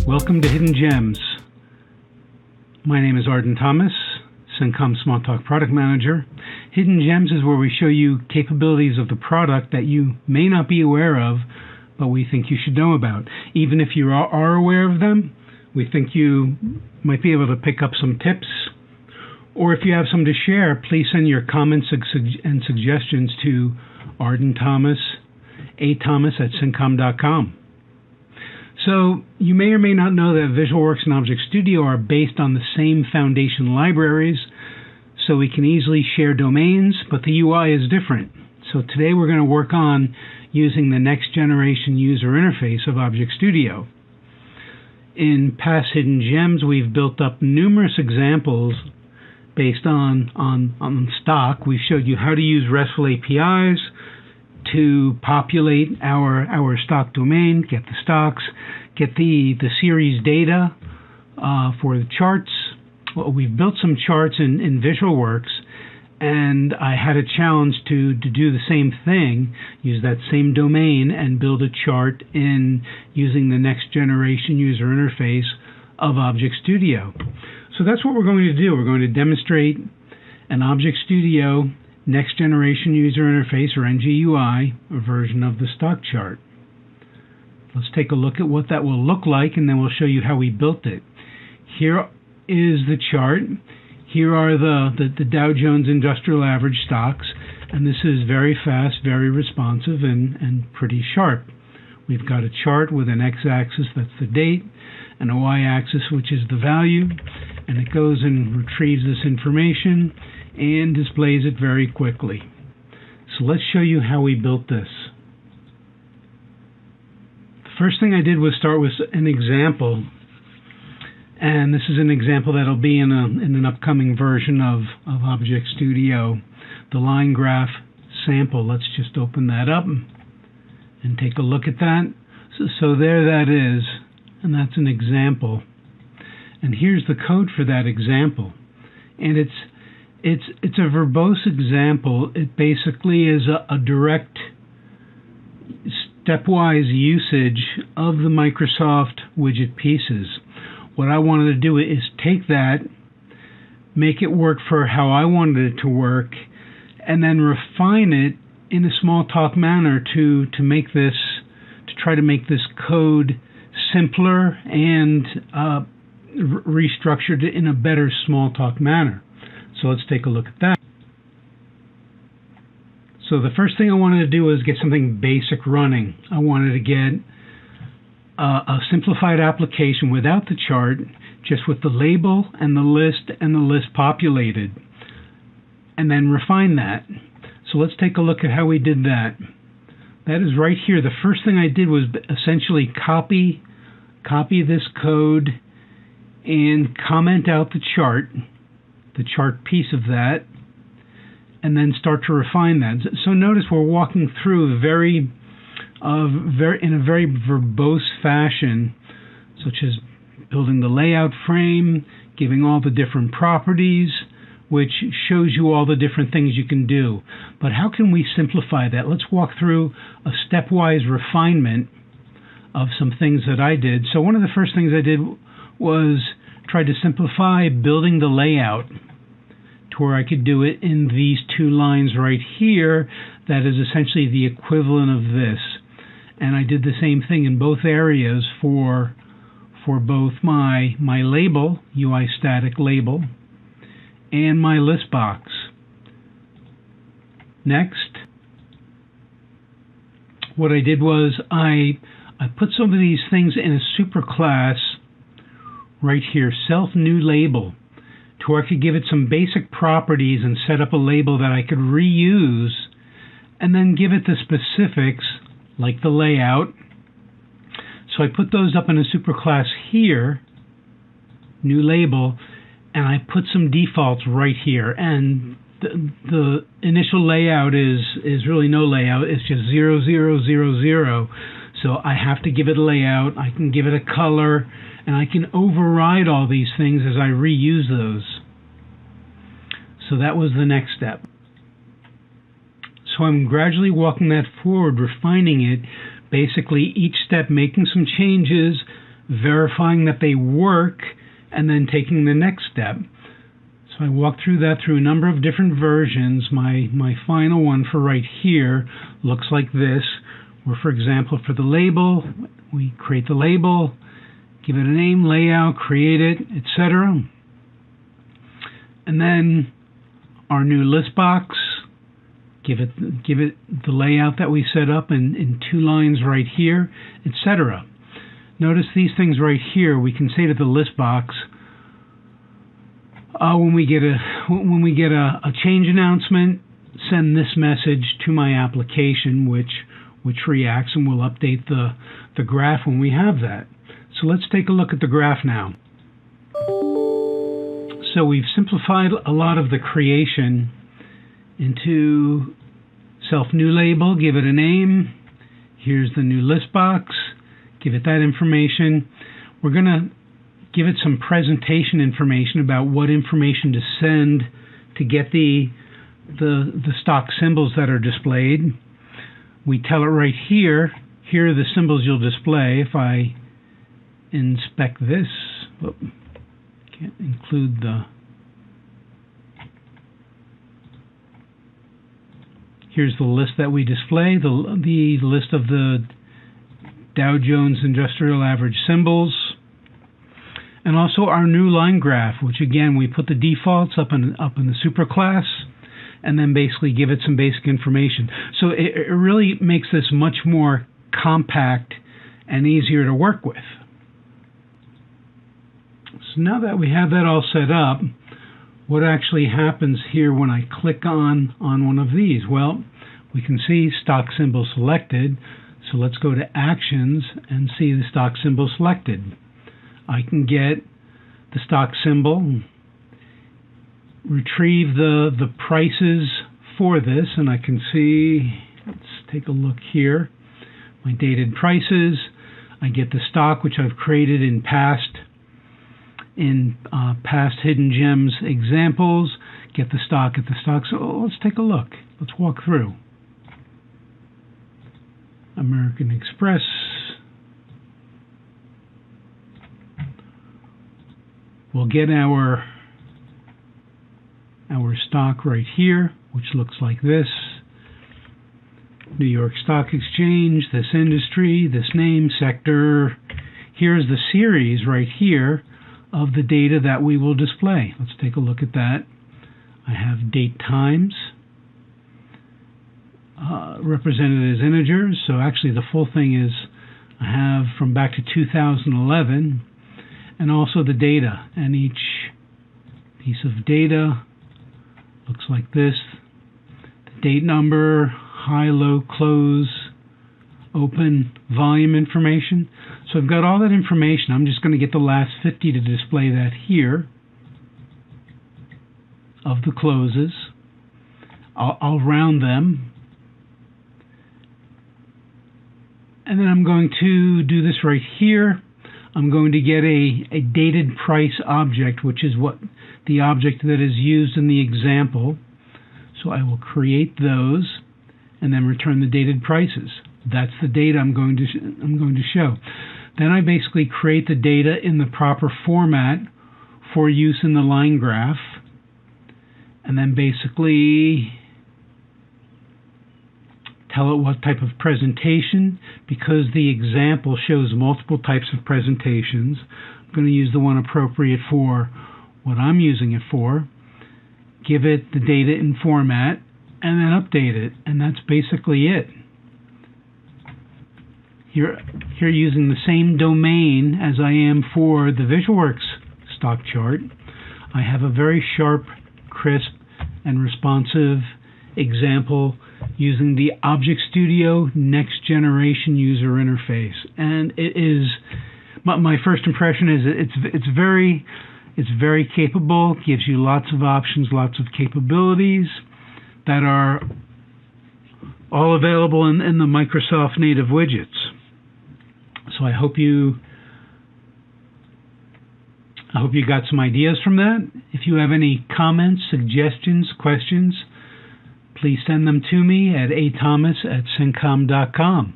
Welcome to Hidden Gems. My name is Arden Thomas, Cincom Smalltalk Product Manager. Hidden Gems is where we show you capabilities of the product that you may not be aware of, but we think you should know about. Even if you are aware of them, we think you might be able to pick up some tips. Or if you have some to share, please send your comments and suggestions to ardenthomas@cincom.com. So you may or may not know that VisualWorks and ObjectStudio are based on the same foundation libraries, so we can easily share domains, but the UI is different. So today we're going to work on using the next generation user interface of ObjectStudio. In past Hidden Gems, we've built up numerous examples based on stock. We showed you how to use RESTful APIs to populate our stock domain, get the stocks, get the series data for the charts. Well, we've built some charts in VisualWorks, and I had a challenge to do the same thing, use that same domain, and build a chart in using the next generation user interface of ObjectStudio. So that's what we're going to do. We're going to demonstrate an ObjectStudio Next Generation User Interface, or NGUI, version of the stock chart. Let's take a look at what that will look like, and then we'll show you how we built it. Here is the chart. Here are the Dow Jones Industrial Average stocks, and this is very fast, very responsive, and pretty sharp. We've got a chart with an x-axis, that's the date, and a y-axis, which is the value, and it goes and retrieves this information and displays it very quickly. So let's show you how we built this. The first thing I did was start with an example, and this is an example that'll be in an upcoming version of ObjectStudio, the line graph sample. Let's just open that up and take a look at that. So there that is, and that's an example. And here's the code for that example. And it's a verbose example. It basically is a direct stepwise usage of the Microsoft widget pieces. What I wanted to do is take that, make it work for how I wanted it to work, and then refine it in a Smalltalk manner to try to make this code simpler and restructured in a better Smalltalk manner. So let's take a look at that. So the first thing I wanted to do was get something basic running. I wanted to get a simplified application without the chart, just with the label and the list populated, and then refine that. So let's take a look at how we did that. That is right here. The first thing I did was essentially copy this code and comment out the chart piece of that, and then start to refine that. So notice we're walking through in a very verbose fashion, such as building the layout frame, giving all the different properties, which shows you all the different things you can do. But how can we simplify that? Let's walk through a stepwise refinement of some things that I did. So one of the first things I did was try to simplify building the layout to where I could do it in these two lines right here. That is essentially the equivalent of this. And I did the same thing in both areas for both my label, UI static label, and my list box. Next, what I did was I put some of these things in a superclass right here, self new label, to where I could give it some basic properties and set up a label that I could reuse, and then give it the specifics like the layout. So I put those up in a superclass here, new label, and I put some defaults right here. And the initial layout is really no layout. It's just 0, 0, 0, 0. So I have to give it a layout. I can give it a color, and I can override all these things as I reuse those. So that was the next step. So I'm gradually walking that forward, refining it, basically each step making some changes, verifying that they work, and then taking the next step. So I walked through that through a number of different versions. My final one for right here looks like this, where, for example, for the label, we create the label, give it a name, layout, create it, etc. And then our new list box, give it the layout that we set up in 2 lines right here, etc. Notice these things right here. We can say to the list box, when we get a change announcement, send this message to my application, which reacts and will update the graph when we have that. So let's take a look at the graph now. So we've simplified a lot of the creation into self-new label, give it a name. Here's the new list box, give it that information. We're going to give it some presentation information about what information to send to get the stock symbols that are displayed. We tell it right here, here are the symbols you'll display. If I inspect this, can't include the... Here's the list that we display, the list of the Dow Jones Industrial Average symbols, and also our new line graph, which again we put the defaults up in the superclass, and then basically give it some basic information. So it really makes this much more compact and easier to work with. So now that we have that all set up, what actually happens here when I click on one of these? Well, we can see stock symbol selected. So let's go to Actions and see the stock symbol selected. I can get the stock symbol, retrieve the prices for this, and I can see, let's take a look here, my dated prices. I get the stock, which I've created in past Hidden Gems examples, get the stock. So let's take a look. Let's walk through. American Express. We'll get our stock right here, which looks like this. New York Stock Exchange, this industry, this name, sector. Here's the series right here of the data that we will display. Let's take a look at that. I have date times represented as integers. So actually the full thing is I have from back to 2011, and also the data. And each piece of data looks like this. The date number, high, low, close, open, volume information. So I've got all that information. I'm just going to get the last 50 to display that here of the closes. I'll round them. And then I'm going to do this right here. I'm going to get a dated price object, which is what the object that is used in the example. So I will create those and then return the dated prices. That's the data I'm going to show. Then I basically create the data in the proper format for use in the line graph, and then basically tell it what type of presentation. Because the example shows multiple types of presentations, I'm going to use the one appropriate for what I'm using it for. Give it the data in format, and then update it, and that's basically it. Here using the same domain as I am for the VisualWorks stock chart, I have a very sharp, crisp, and responsive example using the ObjectStudio next generation user interface. And it is, my first impression is it's very capable, gives you lots of options, lots of capabilities that are all available in the Microsoft native widgets. So I hope you got some ideas from that. If you have any comments, suggestions, questions, please send them to me at athomas@cincom.com.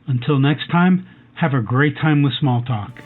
Until next time, have a great time with Smalltalk.